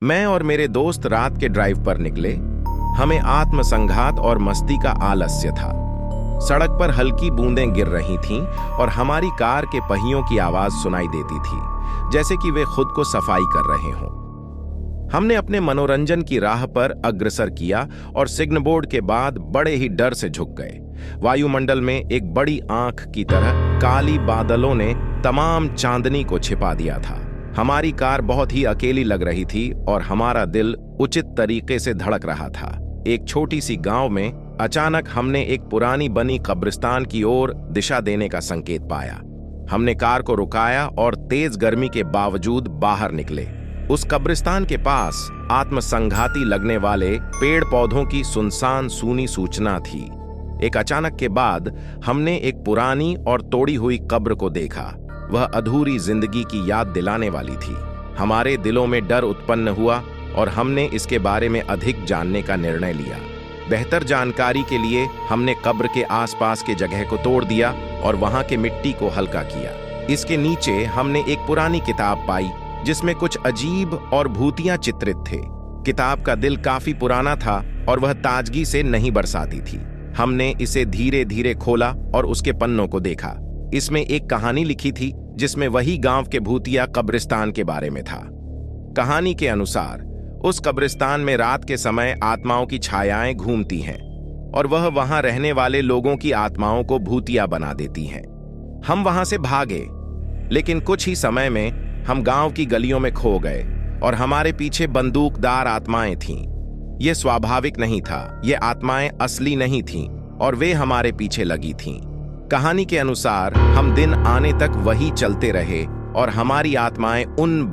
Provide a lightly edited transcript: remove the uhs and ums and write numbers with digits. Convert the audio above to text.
मैं और मेरे दोस्त रात के ड्राइव पर निकले। हमें आत्मसंघात और मस्ती का आलस्य था। सड़क पर हल्की बूंदें गिर रही थीं और हमारी कार के पहियों की आवाज सुनाई देती थी, जैसे कि वे खुद को सफाई कर रहे हों। हमने अपने मनोरंजन की राह पर अग्रसर किया और सिग्नल बोर्ड के बाद बड़े ही डर से झुक गए। वायुमंडल में एक बड़ी आंख की तरह काली बादलों ने तमाम चांदनी को छिपा दिया था। हमारी कार बहुत ही अकेली लग रही थी और हमारा दिल उचित तरीके से धड़क रहा था। एक छोटी सी गांव में अचानक हमने एक पुरानी बनी कब्रिस्तान की ओर दिशा देने का संकेत पाया। हमने कार को रुकाया और तेज गर्मी के बावजूद बाहर निकले। उस कब्रिस्तान के पास आत्मसंघाती लगने वाले पेड़ पौधों की सुनसान सूनी सूचना थी। एक अचानक के बाद हमने एक पुरानी और तोड़ी हुई कब्र को देखा। वह अधूरी जिंदगी की याद दिलाने वाली थी। हमारे दिलों में डर उत्पन्न हुआ और हमने इसके बारे में अधिक जानने का निर्णय लिया। बेहतर जानकारी के लिए हमने कब्र के आसपास के जगह को तोड़ दिया और वहां के मिट्टी को हल्का किया। इसके नीचे हमने एक पुरानी किताब पाई जिसमें कुछ अजीब और भूतियां चित्रित थे। किताब का दिल काफी पुराना था और वह ताजगी से नहीं बरसाती थी। हमने इसे धीरे धीरे खोला और उसके पन्नों को देखा। इसमें एक कहानी लिखी थी जिसमें वही गांव के भूतिया कब्रिस्तान के बारे में था। कहानी के अनुसार उस कब्रिस्तान में रात के समय आत्माओं की छायाएं घूमती हैं और वह वहां रहने वाले लोगों की आत्माओं को भूतिया बना देती हैं। हम वहां से भागे, लेकिन कुछ ही समय में हम गांव की गलियों में खो गए और हमारे पीछे बंदूकदार आत्माएं थीं। यह स्वाभाविक नहीं था। ये आत्माएं असली नहीं थीं और वे हमारे पीछे लगी थीं। कहानी के अनुसार हम दिन आने तक वही चलते रहे और हमारी आत्माएं उन